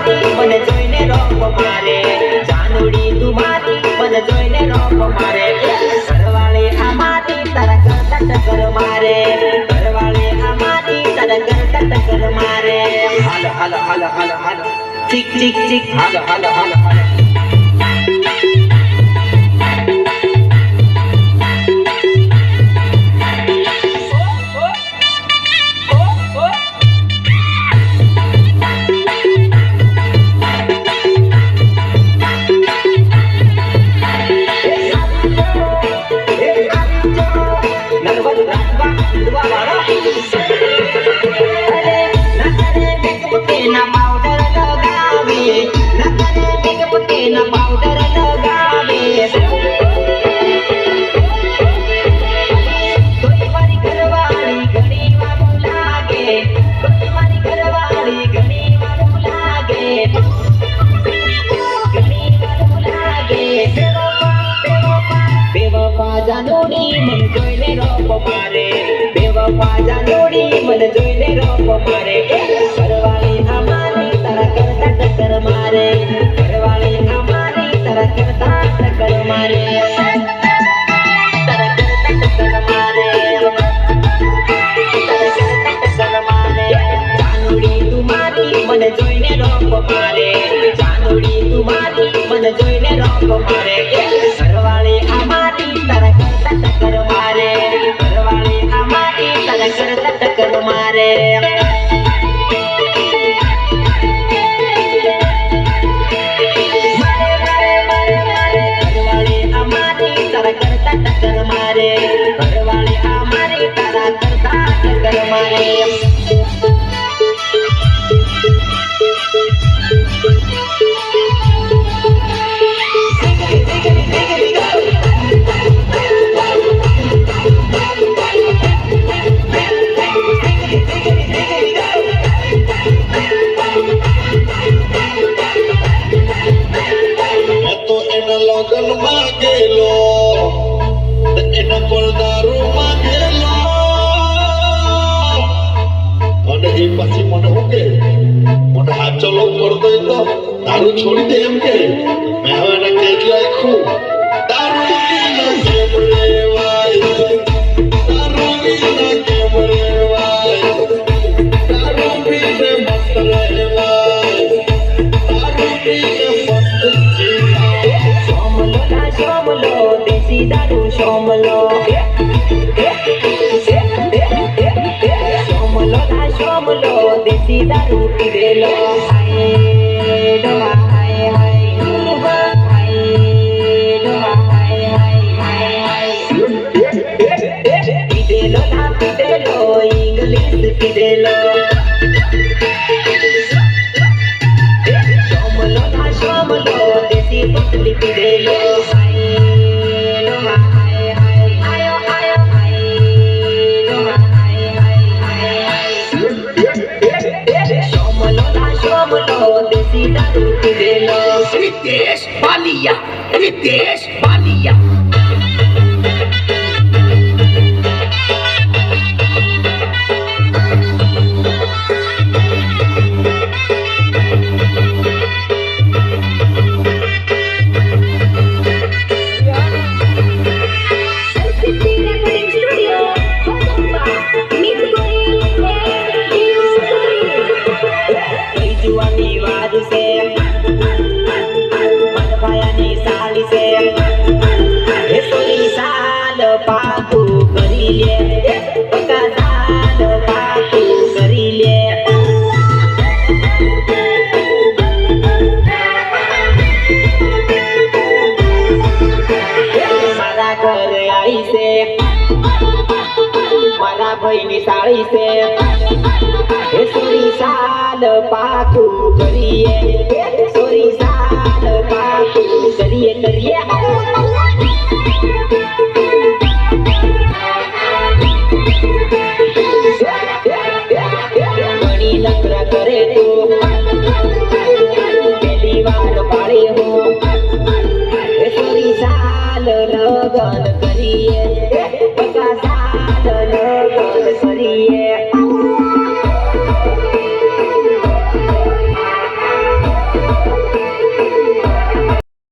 મારી મને જોઈને રોપ મારે જાનુડી તું મારી મને જોઈને રોપ મારે ઘરવાળી આ મારી તારા કરતા ટક્કર મારે ઘરવાળી આ મારી તારા કરતા ટક્કર મારે હાલો હાલો હાલો હાલો હાલો ચીક ચીક ચીક હાલો હાલો હાલો હાલો પાવડર લગાવે કોઈ મારી ઘરવાળી ઘણી વાર લાગે કોઈ મારી ઘરવાળી ઘણી વાર લાગે ઘણી વાર લાગે બેવફા જાનુડી મને જોઈને રોપ મારે બેવફા જાનુડી મને જોઈને રોપ મારે ઘરવાળી અમારી તારા કરતા ટક્કર મારે ઘરવાળી અમારી તારા કરતા ટક્કર મારે તારા કરતા ટક્કર મારે તારા કરતા ટક્કર મારે જાનુડી તું મારી મને જોઈને રોપ મારે જાનુડી તું મારી મને જોઈને રોપ મારે ઘરવાળી અમારી તારા કરતા ટક્કર મારે ઘરવાળી અમારી તારા કરતા ટક્કર મારે ટક્કર મારે ઘરવાળી આ મારી તારા કરતા ટક્કર મારે તો એના લગન માં ગયેલો એના પર દારૂ માંગેલો અને એ પછી મને શું કે મને હાચો લોક કરતો તો દારૂ છોડી દે એમ કે મેં હવે એને કેટલા લખ્યું દારૂ વિના કેમ રેવાય દારૂ વિના કેમ રેવાય દારૂ પીને મસ્ત રહેવાય દારૂ પીને મસ્ત જીવાય સોમલો ના સોમલો દેશી દારૂ સોમલો સોમલો ના સોમલો દેશી દારૂ પીધેલો હાય ડોહા હાય હાય હાય ડોહા હાય હાય હાય પીધેલો ના પીધેલો ઇંગ્લિશ પીધેલો સોમલો ના સોમલો દેશી બોટલી પીધેલો Ritesh Balia, Ritesh Balia. પાકુ કરી લે પકા સાલ પાકુ કરી લે મારા ઘરે આવી છે મારા ભાઈની સાળી છે એ સોરી સાલ પાકુ કરીએ